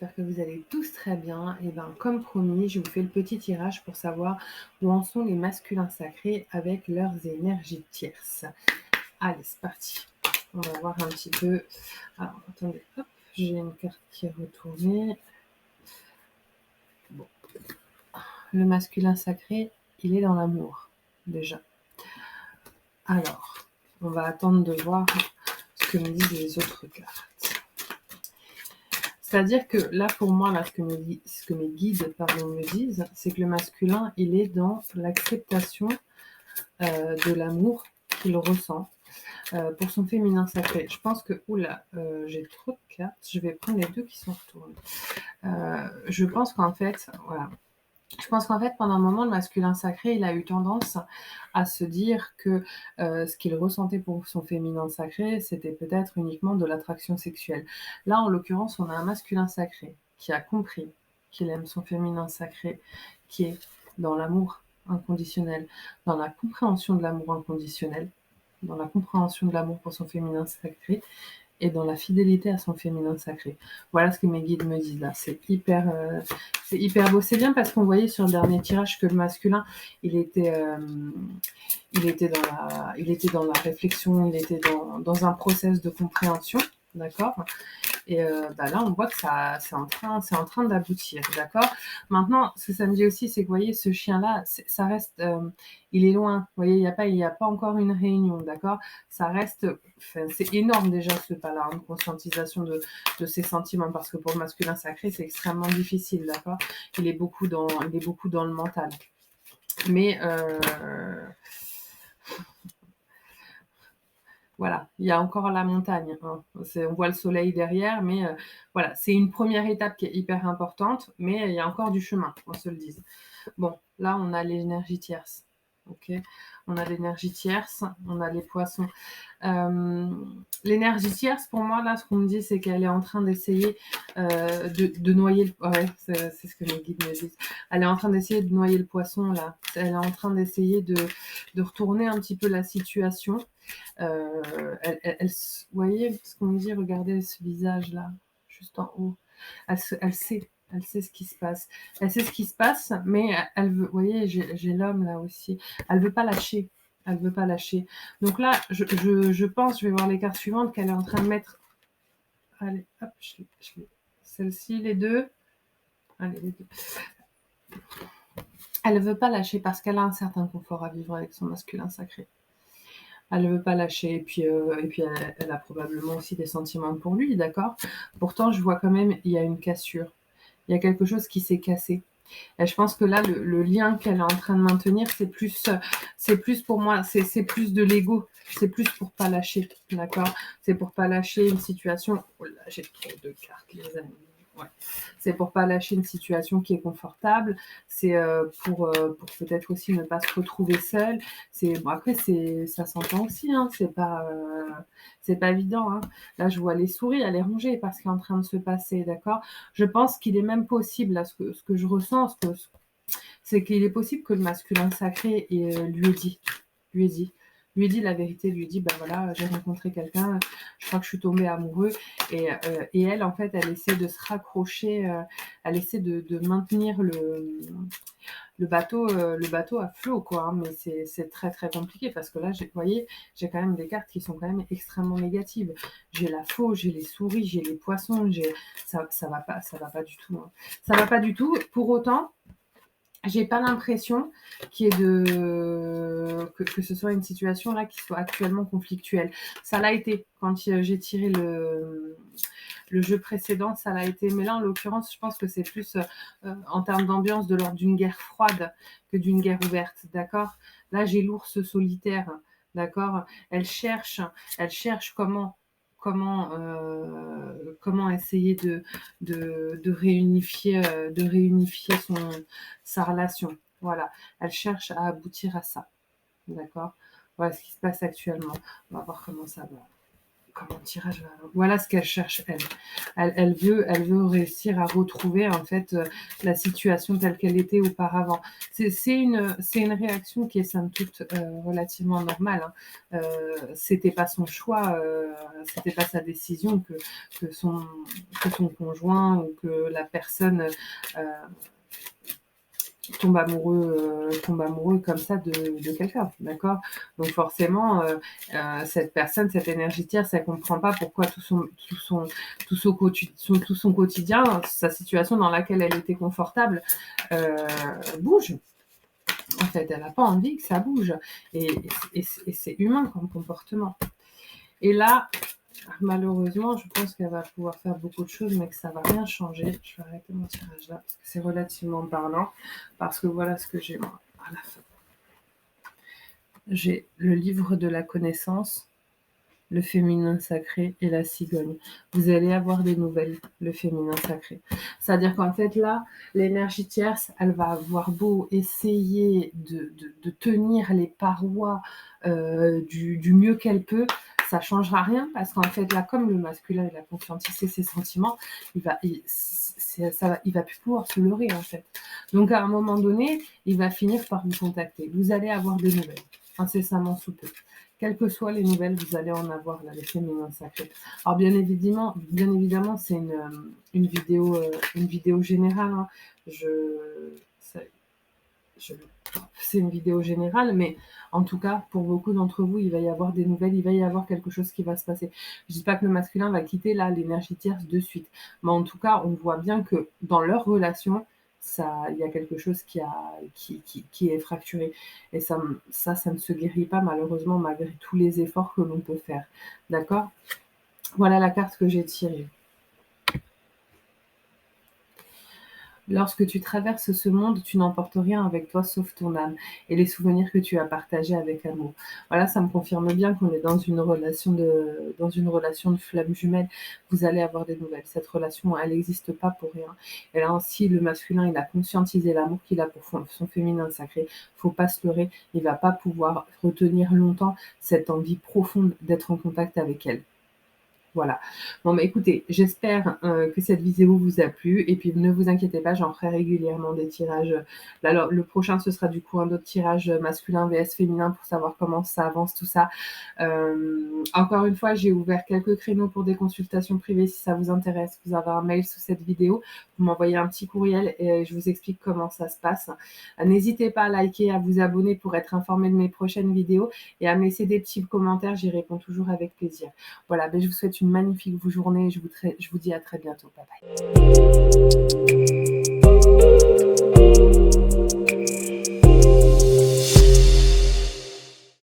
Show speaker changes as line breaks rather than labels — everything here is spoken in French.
j'espère que vous allez tous très bien. Et ben, comme promis, je vous fais le petit tirage pour savoir où en sont les masculins sacrés avec leurs énergies tierces. Allez, c'est parti. On va voir un petit peu. Alors, attendez, hop, j'ai une carte qui est retournée. Bon. Le masculin sacré, il est dans l'amour, déjà. Alors, on va attendre de voir ce que me disent les autres cartes. C'est-à-dire que là, pour moi, là, ce que mes guides me disent, c'est que le masculin, il est dans l'acceptation de l'amour qu'il ressent pour son féminin sacré. Je pense que, oula, j'ai trop de cartes. Je vais prendre les deux qui sont retournées. Je pense qu'en fait, voilà. Je pense qu'en fait, pendant un moment, le masculin sacré, il a eu tendance à se dire que ce qu'il ressentait pour son féminin sacré, c'était peut-être uniquement de l'attraction sexuelle. Là, en l'occurrence, on a un masculin sacré qui a compris qu'il aime son féminin sacré, qui est dans l'amour inconditionnel, dans la compréhension de l'amour inconditionnel, dans la compréhension de l'amour pour son féminin sacré, et dans la fidélité à son féminin sacré. Voilà ce que mes guides me disent là. C'est hyper beau. C'est bien parce qu'on voyait sur le dernier tirage que le masculin, il était dans la réflexion, il était dans un process de compréhension, d'accord. Et là, on voit que c'est en train d'aboutir, d'accord. Maintenant, ce que ça me dit aussi, c'est que vous voyez, ce chien-là, ça reste, il est loin. Vous voyez, il y a pas encore une réunion, d'accord. Ça reste, c'est énorme déjà ce pas-là, une conscientisation de ses sentiments, parce que pour le masculin sacré, c'est extrêmement difficile, d'accord. Il est beaucoup dans le mental. Mais voilà, il y a encore la montagne, hein. On voit le soleil derrière, mais voilà, c'est une première étape qui est hyper importante, mais il y a encore du chemin, qu'on se le dise. Bon, là, on a l'énergie tierce. Ok, on a l'énergie tierce, on a les poissons. L'énergie tierce, pour moi, là, ce qu'on me dit, c'est qu'elle est en train d'essayer de noyer le... Ouais, c'est ce que mes guides me disent. Elle est en train d'essayer de noyer le poisson, là. Elle est en train d'essayer de retourner un petit peu la situation. Vous voyez ce qu'on me dit, regardez ce visage-là, juste en haut. Elle sait ce qui se passe. Elle sait ce qui se passe, mais elle veut, vous voyez, j'ai l'homme là aussi. Elle veut pas lâcher. Elle veut pas lâcher. Donc là, je pense, je vais voir les cartes suivantes, qu'elle est en train de mettre. Allez, hop, celle-ci, les deux. Allez, les deux. Elle veut pas lâcher parce qu'elle a un certain confort à vivre avec son masculin sacré. Elle ne veut pas lâcher, et puis elle a probablement aussi des sentiments pour lui, d'accord. Pourtant, je vois quand même, il y a une cassure. Il y a quelque chose qui s'est cassé. Et je pense que là, le lien qu'elle est en train de maintenir, c'est plus pour moi, c'est plus de l'ego. C'est plus pour pas lâcher, d'accord. C'est pour pas lâcher une situation. Oh là, j'ai trop de cartes, les amis. Ouais. C'est pour pas lâcher une situation qui est confortable. C'est pour peut-être aussi ne pas se retrouver seule. Bon, après, ça s'entend aussi. Hein, c'est pas évident. Hein. Là, je vois les souris, elle est rongée parce qu'il est en train de se passer, d'accord. Je pense qu'il est même possible, là, ce que je ressens, c'est qu'il est possible que le masculin sacré lui ait dit la vérité, lui ait dit, ben voilà, j'ai rencontré quelqu'un, je crois que je suis tombée amoureux, et elle, en fait, elle essaie de se raccrocher, elle essaie de maintenir le bateau à flot, quoi, hein, mais c'est très très compliqué, parce que là, vous voyez, j'ai quand même des cartes qui sont quand même extrêmement négatives. J'ai la faux, j'ai les souris, j'ai les poissons, ça va pas du tout, hein. Ça va pas du tout. Pour autant, j'ai pas l'impression que ce soit une situation là qui soit actuellement conflictuelle. Ça l'a été quand j'ai tiré le jeu précédent, ça l'a été. Mais là, en l'occurrence, je pense que c'est plus en termes d'ambiance de l'ordre d'une guerre froide que d'une guerre ouverte, d'accord. Là, j'ai l'ours solitaire, d'accord. Elle cherche comment essayer de réunifier sa relation. Voilà, elle cherche à aboutir à ça, d'accord. Voilà ce qui se passe actuellement. On va voir comment ça va. comment le tirage va... Voilà ce qu'elle cherche, elle. Elle veut réussir à retrouver, en fait, la situation telle qu'elle était auparavant. C'est une réaction qui est somme toute, relativement normale, hein. C'était pas son choix, c'était pas sa décision que son conjoint ou que la personne, tombe amoureux comme ça de quelqu'un, d'accord? Donc forcément, cette personne, cette énergie tierce, elle comprend pas pourquoi tout son quotidien, sa situation dans laquelle elle était confortable, heu, bouge. En fait, elle a pas envie que ça bouge et c'est humain comme comportement. Et là, malheureusement, je pense qu'elle va pouvoir faire beaucoup de choses, mais que ça va rien changer. Je vais arrêter mon tirage là, parce que c'est relativement parlant, parce que voilà ce que j'ai moi, à la fin. J'ai le livre de la connaissance, le féminin sacré et la cigogne. Vous allez avoir des nouvelles, le féminin sacré. C'est-à-dire qu'en fait, là, l'énergie tierce, elle va avoir beau essayer de tenir les parois du mieux qu'elle peut, ça changera rien parce qu'en fait, là, comme le masculin, il a conscientisé ses sentiments, il va plus pouvoir se leurrer, en fait. Donc, à un moment donné, il va finir par vous contacter. Vous allez avoir des nouvelles, incessamment sous peu. Quelles que soient les nouvelles, vous allez en avoir là, les féminins sacrés. Alors bien évidemment, c'est une vidéo générale, hein. C'est une vidéo générale, mais en tout cas, pour beaucoup d'entre vous, il va y avoir des nouvelles, il va y avoir quelque chose qui va se passer. Je dis pas que le masculin va quitter là l'énergie tierce de suite, mais en tout cas, on voit bien que dans leur relation, il y a quelque chose qui est fracturé. Et ça ne se guérit pas malheureusement malgré tous les efforts que l'on peut faire. D'accord? Voilà la carte que j'ai tirée. Lorsque tu traverses ce monde, tu n'emportes rien avec toi sauf ton âme et les souvenirs que tu as partagés avec amour. Voilà, ça me confirme bien qu'on est dans une relation de flamme jumelle. Vous allez avoir des nouvelles. Cette relation, elle n'existe pas pour rien. Et là aussi, le masculin, il a conscientisé l'amour qu'il a pour son féminin sacré. Faut pas se leurrer. Il va pas pouvoir retenir longtemps cette envie profonde d'être en contact avec elle. Voilà. Bon, bah, écoutez, j'espère que cette vidéo vous a plu et puis ne vous inquiétez pas, j'en ferai régulièrement des tirages. Là, le prochain, ce sera du coup un autre tirage masculin vs féminin pour savoir comment ça avance, tout ça. Encore une fois, j'ai ouvert quelques créneaux pour des consultations privées si ça vous intéresse. Vous avez un mail sous cette vidéo, vous m'envoyez un petit courriel et je vous explique comment ça se passe. N'hésitez pas à liker, à vous abonner pour être informé de mes prochaines vidéos et à me laisser des petits commentaires, j'y réponds toujours avec plaisir. Voilà, ben je vous souhaite une magnifique journée. Je vous dis à très bientôt. Bye bye.